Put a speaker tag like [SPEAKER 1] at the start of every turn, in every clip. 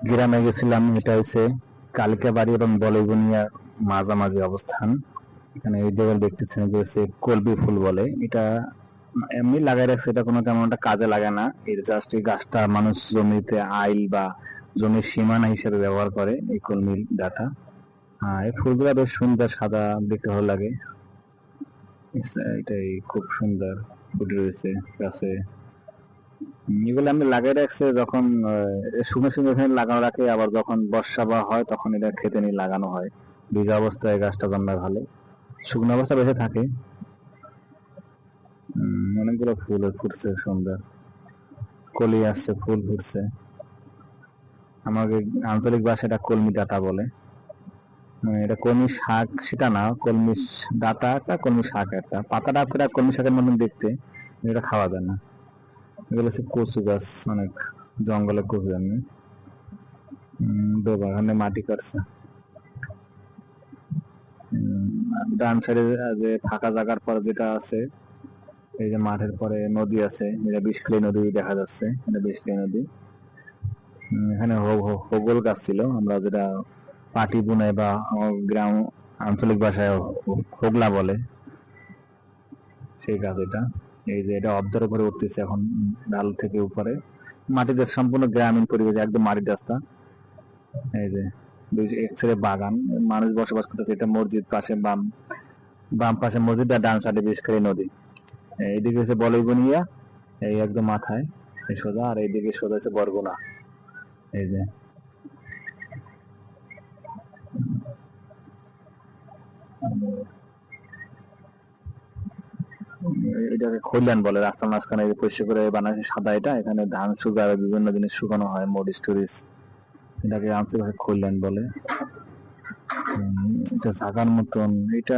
[SPEAKER 1] গ্রামে গেছিলাম। এটা হচ্ছে কালিকাবাড়ি এবং বলগুনিয়ার মাঝামাঝি অবস্থান। এখানে এই জায়গায় দেখতেছেন যে হচ্ছে কলবি ফুল বলে। এটা এমনি লাগাই রাখছে, এটা কোনো তেমন একটা কাজে লাগে না। এর জাস্ট এই গাছটা মানুষ জমিতে আইল বা জমির সীমানা হিসেবে ব্যবহার করে এই কলমির ডাটা। এই ফুলগুলা বেশ সুন্দর, সাদা, দেখতে ভালো লাগে। এটাই খুব সুন্দর ফুটে রয়েছে গাছে। এগুলো আমি লাগাই রাখছে যখন শুকনো শুকনো এখানে লাগানো রাখে, আবার যখন বর্ষা বা হয় তখন এটা খেতে নিয়ে লাগানো হয়। ভিজা অবস্থায় গাছটা জন্মায় ভালো, শুকনো অবস্থা বেঁচে থাকে। অনেকগুলো ফুল ফুটছে সুন্দর, কলি আসছে, ফুল ফুটছে। আমাদের আঞ্চলিক ভাষায় এটা কলমি ডাঁটা বলে। এটা কলমি শাক সেটা না, কলমি ডাঁটা একটা, কলমি শাক একটা। পাতাটা একটা কলমি শাকের মতন দেখতে, এটা খাওয়া যায় না। এগুলো হচ্ছে কচু গাছ, অনেক জঙ্গলে কচু জন্মে। বাগানে মাটি কাটছে। ডান সাইডে যে ফাঁকা জায়গার পরে যেটা আছে, এই যে মাঠের পরে নদী আছে, এটা বিষখালী নদী দেখা যাচ্ছে। এটা বিষখালী নদী। এখানে হোগল গাছ ছিল, আমরা যেটা পাটি বুনাই বা গ্রাম আঞ্চলিক ভাষায় হোগলা বলে, সেই গাছ এটা। এই যে এটা অর্ধের উপরে উঠতেছে এখন, ডাল থেকে উপরে। মাটিতে সম্পূর্ণ গ্রামীণ পরিবেশ, একদম মাটির রাস্তা। এই যে এক ছেড়ে বাগান, মানুষ বসবাস করতেছে। এটা মসজিদ পাশে, বাম বাম পাশে মসজিদ আর ডান সাইডে বিষখালী নদী। এইদিকে হচ্ছে বলগুনিয়া, এই একদম মাথায় এই সোজা, আর এইদিকে সোজা হচ্ছে বরগুনা। এই যে এটাকে খৈলান বলে। রাস্তার মাঝখানে পরিষ্কার করে বানাচ্ছে সাদা, এটা এখানে ধান শুকায়, বিভিন্ন জিনিস শুকানো হয়, মরিচ টরিচ। এটাকে আঞ্চলিক খৈলান বলে। এটা জাগার মতন। এটা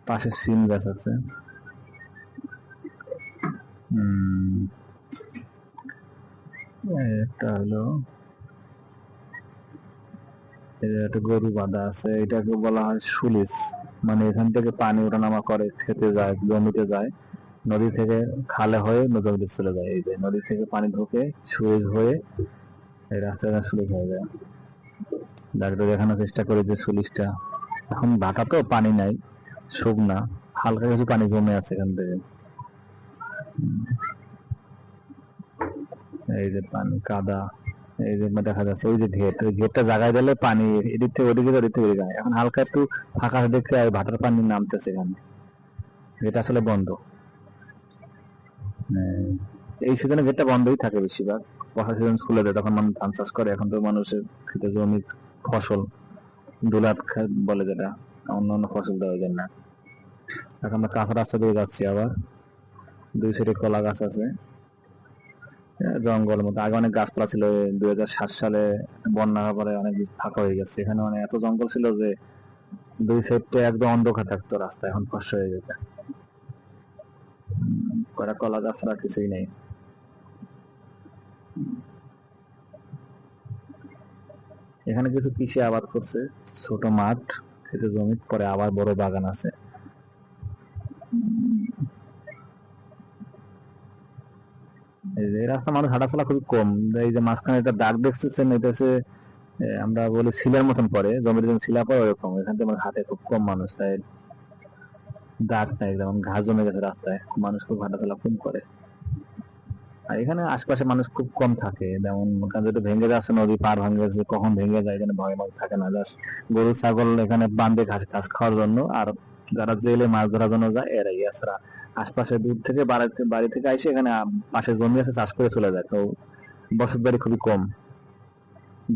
[SPEAKER 1] পাশে সিম গাছ আছে। এটা হলো একটা গরু বাঁধা আছে, এটাকে বলা হয় সুলিস। মানে এখান থেকে পানি ওঠানামা করে, খেতে যায়, জমিতে যায়, নদী থেকে খালে হয়ে নদীতে চলে যায়। এই যে নদী থেকে পানি ঢুকে সুইচ হয়ে এই রাস্তাটা সুলিস হয়ে যায়। ডাক্তার দেখানোর চেষ্টা করে যে সুলিশটা এখন ভাটা, তো পানি নাই, শুকনা, হালকা কিছু পানি জমে আছে এখান থেকে। এই যে পানি কাদা, এই যে দেখা যাচ্ছে ওই যে ঘেট, ওই ঘেটটা জাগায় দিলে পানি এদিক থেকে ওদিকে, ওদিক থেকে ওদিকে। এখন হালকা একটু ফাঁকা দেখতে ভাটার পানি নামতেছে এখানে, যেটা আসলে বন্ধ। এই সিজনে গেটটা বন্ধই থাকে বেশিরভাগ। বর্ষা সিজন খুলে দেয়, তখন মানুষ ধান চাষ করে। এখন তো মানুষের খেতে জমি, ফসল, দুলাত বলে যেটা, অন্য অন্য ফসল দেওয়া যায় না। এখন আমরা কাঁচা রাস্তা দিয়ে যাচ্ছি, আবার দুই সাইডে কলা গাছ আছে, জঙ্গল মতো। আগে অনেক গাছপালা ছিল, 2007 সালে বন্যা হওয়ার পরে অনেক ফাঁকা হয়ে গেছে। এখানে মানে এত জঙ্গল ছিল যে দুই সাইডটা একদম অন্ধকার থাকতো রাস্তা, এখন ফসল হয়ে গেছে। কটা কলা গাছ ছাড়া কিছুই নেই। এখানে কিছু কৃষি আবাদ করছে, ছোট মাঠ, খেতে জমি, পরে আবার বড় বাগান আছে। এই যে রাস্তা মানুষ হাঁটাচলা খুবই কম। এই যে মাঝখানে একটা দাগ দেখতেছেন, এটা হচ্ছে আমরা বলি শিলার মতন পরে, জমির জন্য শিলা পরে, ওরকম। এখান থেকে হাঁটে খুব কম মানুষ, তাই দাগ নাই, যেমন ঘাস জমে গেছে রাস্তায়, মানুষ খুব হাঁটাচলা কম করে। আর এখানে আশপাশে মানুষ খুব কম থাকে, যেমন ওখানে যদি ভেঙে যাচ্ছে, নদী পার ভেঙে গেছে, কখন ভেঙে যায় এখানে ভয় ভয় থাকে না। জাস্ট গরু ছাগল এখানে বান্ধে ঘাস ঘাস খাওয়ার জন্য, আর যারা জেলে মাছ ধরার জন্য যায় এরাই। এছাড়া আশপাশে দূর থেকে বাড়ি থেকে আইসে এখানে পাশে জমি আছে, চাষ করে চলে যায়। তো বসত বাড়ি খুবই কম,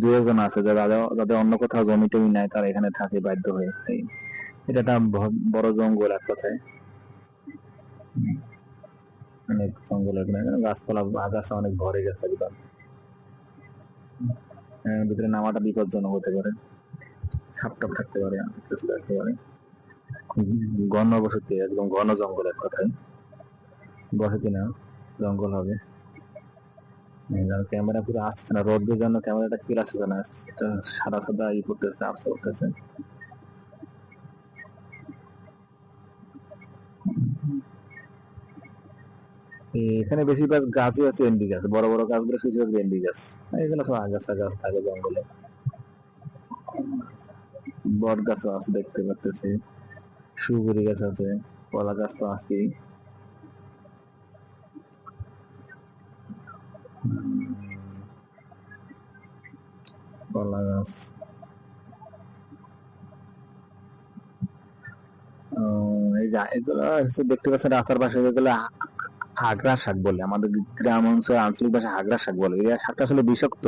[SPEAKER 1] দু একজন আছে যাদের অন্য কোথাও জমি টমি নাই, তারা এখানে থাকে বাধ্য হয়ে। এটা একটা বড় জঙ্গল এক কথায়, অনেক জঙ্গল। এখানে গাছপালা আগাছা অনেক ভরে গেছে একদম। ভিতরে নামাটা বিপজ্জনক হতে পারে, সাপ টাপ থাকতে পারে, কিছু থাকতে পারে। ঘন বসতি, একদম ঘন জঙ্গল এক কথায়, বসতি না, জঙ্গল হবে। ক্যামেরা পুরো আসছে না, রোদের জন্য ক্যামেরাটা ক্লিয়ার আসছে না, সাদা সাদা ই করতেছে, আবসা করতেছে। এখানে বেশিরভাগ গাছই আছে এন্ডি গাছ, বড় বড় গাছগুলো বেশিরভাগ এন্ডি গাছ। এগুলো সব আগাছা গাছ থাকে জঙ্গলে। বট গাছও আছে দেখতে পাচ্ছি, সুপুরি গাছ আছে, কলা গাছ তো আছেই। কলা গাছ, এই যে এগুলো দেখতে পাচ্ছেন রাস্তার পাশে, যেগুলো হাগরা শাক বলে, আমাদের গ্রাম অঞ্চলে আঞ্চলিক ভাষায় হাগরা শাক বলে। এই শাকটা আসলে বিষাক্ত,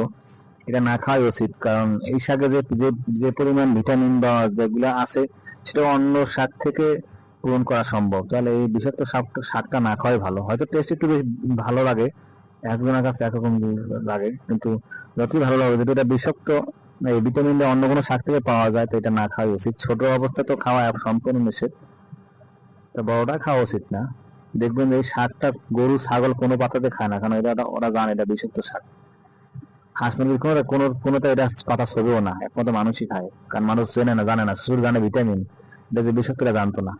[SPEAKER 1] এটা না খাওয়াই উচিত। কারণ এই শাকে যে যে যে পরিমাণ ভিটামিন বা যেগুলো আছে, সেটা অন্য শাক থেকে পূরণ করা সম্ভব। তাহলে এই বিষাক্ত শাকটা না খাওয়াই ভালো। হয়তো টেস্ট একটু বেশ ভালো লাগে, একজনের কাছে একরকম লাগে, কিন্তু যতই ভালো লাগে, যদি এটা বিষাক্ত এই ভিটামিনটা অন্য কোনো শাক থেকে পাওয়া যায়, তো এটা না খাওয়াই উচিত। ছোট অবস্থা তো খাওয়া সম্পূর্ণ নিষেধ, তো বড়টা খাওয়া উচিত না। দেখবেন এই শাকটা গরু ছাগল কোনো পাতাতে খায় না, কারণ এটা ওরা জানে এটা বিষাক্ত শাক। হাঁস মুরগির কোনোটা এটা পাতা ছবিও না, একমাত্র মানুষই খায়, কারণ মানুষ চেনে না, জানে না, শুধু জানে ভিটামিন, এটা যে বিষাক্ত এটা জানতো না।